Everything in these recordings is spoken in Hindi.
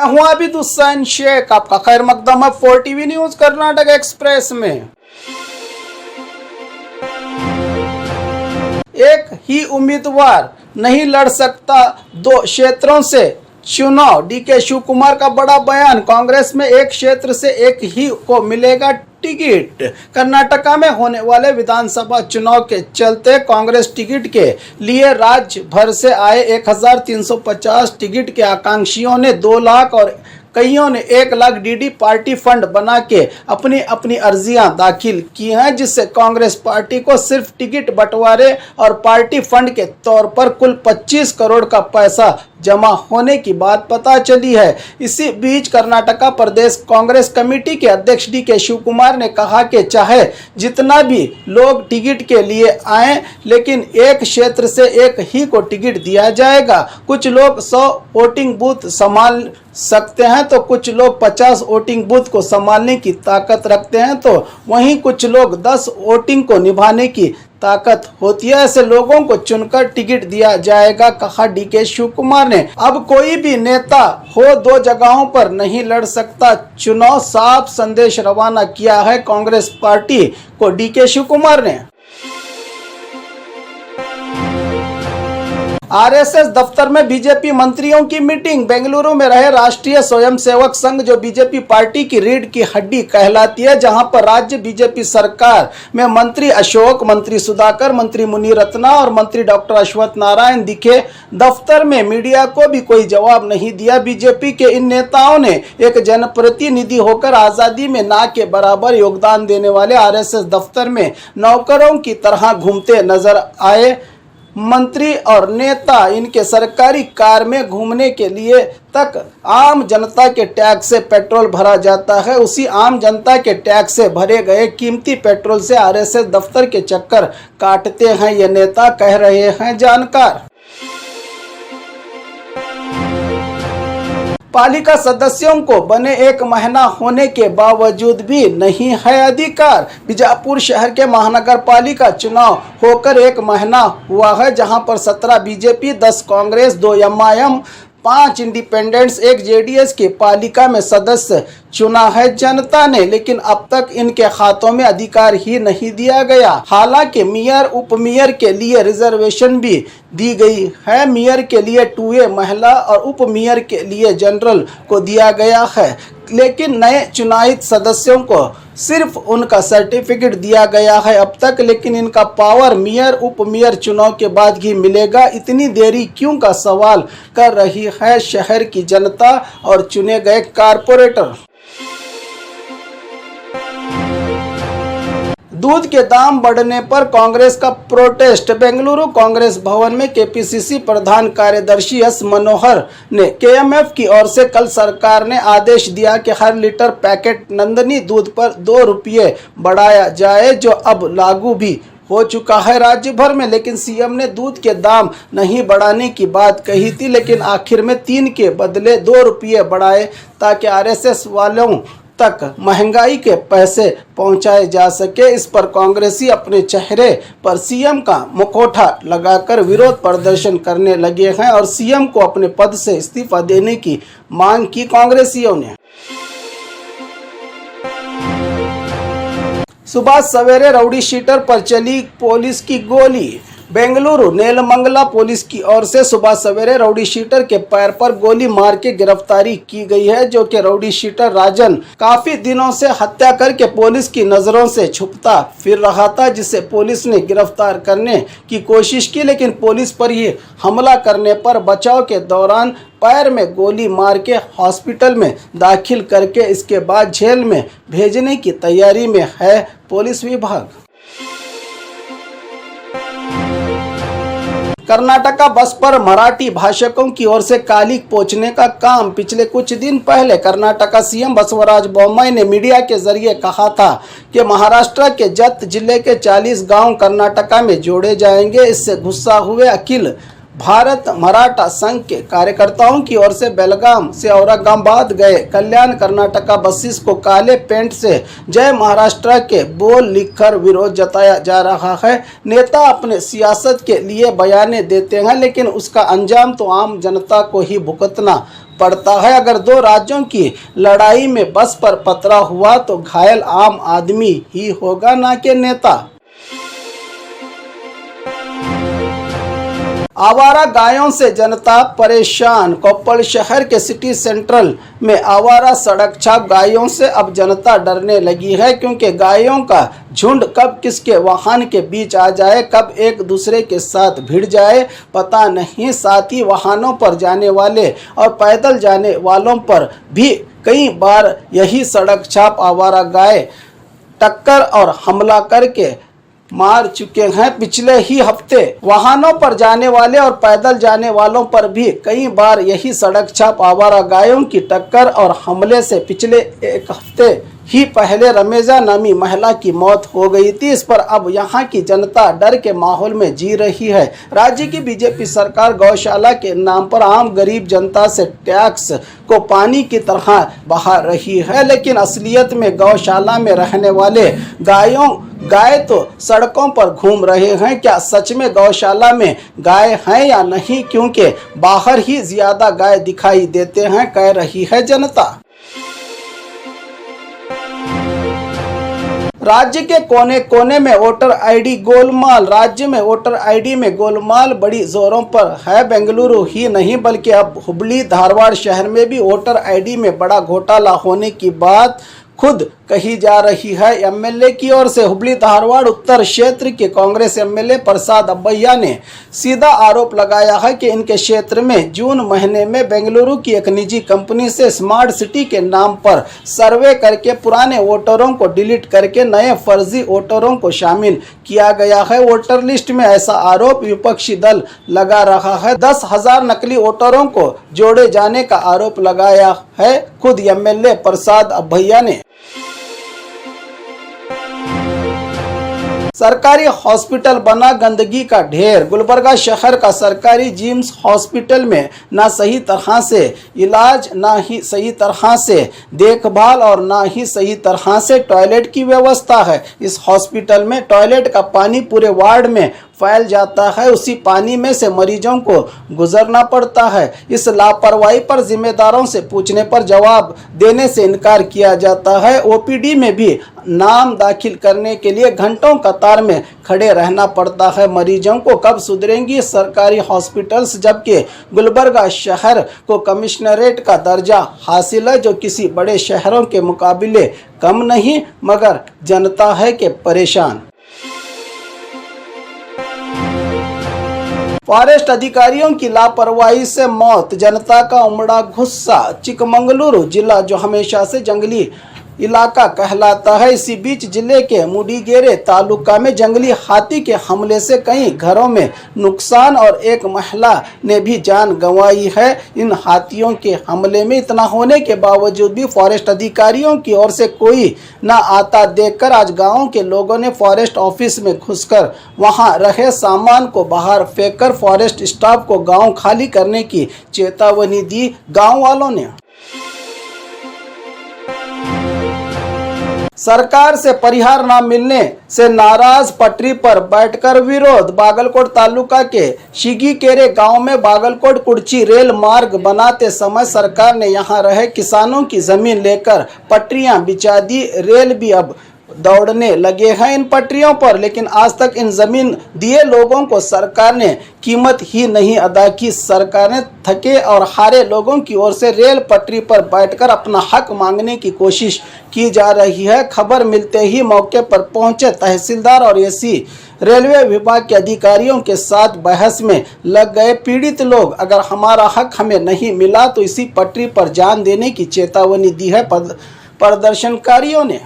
मैं हूं आबिद हुसैन शेख, आपका खैर मकदम है 4TV न्यूज कर्नाटक एक्सप्रेस में। एक ही उम्मीदवार नहीं लड़ सकता 2 क्षेत्रों से चुनाव, डीके शिव कुमार का बड़ा बयान। कांग्रेस में एक क्षेत्र से एक ही को मिलेगा टिकट। कर्नाटका में होने वाले विधानसभा चुनाव के चलते कांग्रेस टिकट के लिए राज्य भर से आए 1350 टिकट के आकांक्षियों ने 2 लाख और कईयों ने 1 लाख डीडी पार्टी फंड बना के अपनी अपनी अर्जियां दाखिल की हैं, जिससे कांग्रेस पार्टी को सिर्फ टिकट बंटवारे और पार्टी फंड के तौर पर कुल 25 करोड़ का पैसा जमा होने की बात पता चली है। इसी बीच कर्नाटका प्रदेश कांग्रेस कमेटी के अध्यक्ष डीके शिव कुमार ने कहा कि चाहे जितना भी लोग टिकट के लिए आए, लेकिन एक क्षेत्र से एक ही को टिकट दिया जाएगा। कुछ लोग 100 वोटिंग बूथ संभाल सकते हैं तो कुछ लोग 50 वोटिंग बूथ को संभालने की ताकत रखते हैं, तो वहीं कुछ लोग 10 वोटिंग को निभाने की ताकत होती है। ऐसे लोगों को चुनकर टिकट दिया जाएगा, कहा डीके शिव कुमार ने। अब कोई भी नेता हो 2 जगहों पर नहीं लड़ सकता चुनाव, साफ संदेश रवाना किया है कांग्रेस पार्टी को डीके शिव कुमार ने। आरएसएस दफ्तर में बीजेपी मंत्रियों की मीटिंग। बेंगलुरु में रहे राष्ट्रीय स्वयंसेवक संघ, जो बीजेपी पार्टी की रीढ़ की हड्डी कहलाती है, जहां पर राज्य बीजेपी सरकार में मंत्री अशोक, मंत्री सुधाकर, मंत्री मुनिरत्ना और मंत्री डॉक्टर अश्वत्थ नारायण दिखे। दफ्तर में मीडिया को भी कोई जवाब नहीं दिया। बीजेपी के इन नेताओं ने एक जनप्रतिनिधि होकर आजादी में ना के बराबर योगदान देने वाले आरएसएस दफ्तर में नौकरों की तरह घूमते नजर आए। मंत्री और नेता इनके सरकारी कार में घूमने के लिए तक आम जनता के टैक्स से पेट्रोल भरा जाता है। उसी आम जनता के टैक्स से भरे गए कीमती पेट्रोल से आरएसएस दफ्तर के चक्कर काटते हैं ये नेता, कह रहे हैं जानकार। पालिका सदस्यों को बने 1 महीना होने के बावजूद भी नहीं है अधिकार। बीजापुर शहर के महानगर पालिका चुनाव होकर 1 महीना हुआ है, जहां पर 17 BJP, 10 Congress, 2 MIM, 5 independents, 1 JDS के पालिका में सदस्य चुना है जनता ने, लेकिन अब तक इनके खातों में अधिकार ही नहीं दिया गया। हालांकि मेयर, उप मेयर के लिए रिजर्वेशन भी दी गई है। मेयर के लिए 2A महिला और उप मेयर के लिए जनरल को दिया गया है, लेकिन नए चुनायित सदस्यों को सिर्फ उनका सर्टिफिकेट दिया गया है अब तक, लेकिन इनका पावर मेयर, उप मेयर चुनाव के बाद ही मिलेगा। इतनी देरी क्यों का सवाल कर रही है शहर की जनता और चुने गए कारपोरेटर। दूध के दाम बढ़ने पर कांग्रेस का प्रोटेस्ट। बेंगलुरु कांग्रेस भवन में केपीसीसी प्रधान कार्यदर्शी एस मनोहर ने केएमएफ की ओर से कल सरकार ने आदेश दिया कि हर लीटर पैकेट नंदनी दूध पर 2 रुपये बढ़ाया जाए, जो अब लागू भी हो चुका है राज्य भर में। लेकिन सीएम ने दूध के दाम नहीं बढ़ाने की बात कही थी, लेकिन आखिर में 3 के बदले 2 रुपये बढ़ाए ताकि आरएसएस वालों तक महंगाई के पैसे पहुंचाए जा सके। इस पर कांग्रेसी अपने चेहरे पर सीएम का मुखौटा लगाकर विरोध प्रदर्शन करने लगे हैं और सीएम को अपने पद से इस्तीफा देने की मांग की कांग्रेसियों ने। सुबह सवेरे राउडी शीटर पर चली पुलिस की गोली। बेंगलुरु नेलमंगला पुलिस की ओर से सुबह सवेरे राउडी शीटर के पैर पर गोली मार के गिरफ्तारी की गई है, जो कि राउडी शीटर राजन काफी दिनों से हत्या करके पुलिस की नजरों से छुपता फिर रहा था, जिसे पुलिस ने गिरफ्तार करने की कोशिश की, लेकिन पुलिस पर ही हमला करने पर बचाव के दौरान पैर में गोली मार के हॉस्पिटल में दाखिल करके इसके बाद जेल में भेजने की तैयारी में है पुलिस विभाग। कर्नाटका बस पर मराठी भाषकों की ओर से कालिक पोंछने का काम। पिछले कुछ दिन पहले कर्नाटका सीएम बसवराज बोम्मई ने मीडिया के जरिए कहा था कि महाराष्ट्र के जत जिले के 40 गांव कर्नाटका में जोड़े जाएंगे। इससे गुस्सा हुए अखिल भारत मराठा संघ के कार्यकर्ताओं की ओर से बेलगाम से औरंगाबाद गए कल्याण कर्नाटका बसेस को काले पेंट से जय महाराष्ट्र के बोल लिखकर विरोध जताया जा रहा है। नेता अपने सियासत के लिए बयाने देते हैं, लेकिन उसका अंजाम तो आम जनता को ही भुगतना पड़ता है। अगर दो राज्यों की लड़ाई में बस पर पथरा हुआ तो घायल आम आदमी ही होगा, ना कि नेता। आवारा गायों से जनता परेशान। कोप्पल शहर के सिटी सेंट्रल में आवारा सड़क छाप गायों से अब जनता डरने लगी है, क्योंकि गायों का झुंड कब किसके वाहन के बीच आ जाए, कब एक दूसरे के साथ भिड़ जाए पता नहीं। साथ ही वाहनों पर जाने वाले और पैदल जाने वालों पर भी कई बार यही सड़क छाप आवारा गाय टक्कर और हमला करके मार चुके हैं। पिछले ही हफ्ते वाहनों पर जाने वाले और पैदल जाने वालों पर भी कई बार यही सड़क छाप आवारा गायों की टक्कर और हमले से पिछले एक हफ्ते ही पहले रमेजा नामी महिला की मौत हो गई थी। इस पर अब यहाँ की जनता डर के माहौल में जी रही है। राज्य की बीजेपी सरकार गौशाला के नाम पर आम गरीब जनता से टैक्स को पानी की तरह बहा रही है, लेकिन असलियत में गौशाला में रहने वाले गाय तो सड़कों पर घूम रहे हैं। क्या सच में गौशाला में गाय हैं या नहीं, क्योंकि बाहर ही ज्यादा गाय दिखाई देते हैं, कह रही है जनता। राज्य के कोने कोने में वोटर आईडी गोलमाल। राज्य में वोटर आईडी में गोलमाल बड़ी जोरों पर है। बेंगलुरु ही नहीं बल्कि अब हुबली धारवाड़ शहर में भी वोटर आईडी में बड़ा घोटाला होने की बात खुद कही जा रही है। एमएलए की ओर से हुबली धारवाड़ उत्तर क्षेत्र के कांग्रेस एमएलए प्रसाद अब्बैया ने सीधा आरोप लगाया है कि इनके क्षेत्र में जून महीने में बेंगलुरु की एक निजी कंपनी से स्मार्ट सिटी के नाम पर सर्वे करके पुराने वोटरों को डिलीट करके नए फर्जी वोटरों को शामिल किया गया है। वोटर लिस्ट में ऐसा आरोप विपक्षी दल लगा रहा है। 10,000 नकली वोटरों को जोड़े जाने का आरोप लगाया है खुद एमएलए प्रसाद अब्बैया ने। सरकारी हॉस्पिटल बना गंदगी का ढेर। गुलबर्गा शहर का सरकारी जिम्स हॉस्पिटल में ना सही तरह से इलाज, ना ही सही तरह से देखभाल और ना ही सही तरह से टॉयलेट की व्यवस्था है। इस हॉस्पिटल में टॉयलेट का पानी पूरे वार्ड में फैल जाता है, उसी पानी में से मरीजों को गुजरना पड़ता है। इस लापरवाही पर जिम्मेदारों से पूछने पर जवाब देने से इनकार किया जाता है। ओपीडी में भी नाम दाखिल करने के लिए घंटों कतार में खड़े रहना पड़ता है। मरीजों को कब सुधरेंगी सरकारी हॉस्पिटल्स, जबकि गुलबर्गा शहर को कमिश्नरेट का दर्जा हासिल है, जो किसी बड़े शहरों के मुकाबले कम नहीं, मगर जनता है कि परेशान। फॉरेस्ट अधिकारियों की लापरवाही से मौत, जनता का उमड़ा गुस्सा। चिकमंगलुरु जिला जो हमेशा से जंगली इलाका कहलाता है, इसी बीच जिले के मुडिगेरे तालुका में जंगली हाथी के हमले से कई घरों में नुकसान और एक महिला ने भी जान गंवाई है। इन हाथियों के हमले में इतना होने के बावजूद भी फॉरेस्ट अधिकारियों की ओर से कोई न आता देखकर आज गांव के लोगों ने फॉरेस्ट ऑफिस में घुसकर वहां रहे सामान को बाहर फेंककर फॉरेस्ट स्टाफ को गांव खाली करने की चेतावनी दी। गांव वालों ने सरकार से परिहार न मिलने से नाराज, पटरी पर बैठकर विरोध। बागलकोट तालुका के शिगीकेरे गांव में बागलकोट कुर्ची रेल मार्ग बनाते समय सरकार ने यहां रहे किसानों की जमीन लेकर पटरियां बिछा दी। रेल भी अब दौड़ने लगे हैं इन पटरियों पर, लेकिन आज तक इन जमीन दिए लोगों को सरकार ने कीमत ही नहीं अदा की। सरकार ने थके और हारे लोगों की ओर से रेल पटरी पर बैठकर अपना हक मांगने की कोशिश की जा रही है। खबर मिलते ही मौके पर पहुंचे तहसीलदार और एसी रेलवे विभाग के अधिकारियों के साथ बहस में लग गए पीड़ित लोग। अगर हमारा हक हमें नहीं मिला तो इसी पटरी पर जान देने की चेतावनी दी है प्रदर्शनकारियों ने।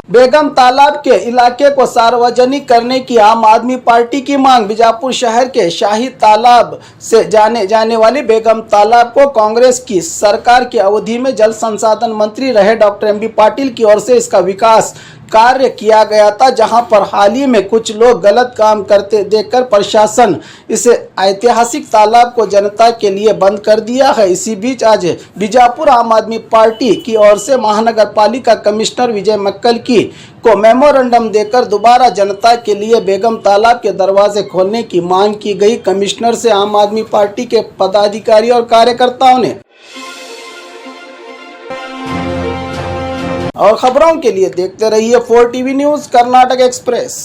बेगम तालाब के इलाके को सार्वजनिक करने की आम आदमी पार्टी की मांग। बीजापुर शहर के शाही तालाब से जाने वाली बेगम तालाब को कांग्रेस की सरकार की अवधि में जल संसाधन मंत्री रहे डॉक्टर एमबी पाटिल की ओर से इसका विकास कार्य किया गया था, जहां पर हाल ही में कुछ लोग गलत काम करते देखकर प्रशासन इस ऐतिहासिक तालाब को जनता के लिए बंद कर दिया है। इसी बीच आज बीजापुर आम आदमी पार्टी की ओर से महानगर पालिका कमिश्नर विजय मक्कल की को मेमोरेंडम देकर दोबारा जनता के लिए बेगम तालाब के दरवाजे खोलने की मांग की गई। कमिश्नर से आम आदमी पार्टी के पदाधिकारी और कार्यकर्ताओं ने। और खबरों के लिए देखते रहिए 4 टीवी न्यूज़ कर्नाटक एक्सप्रेस।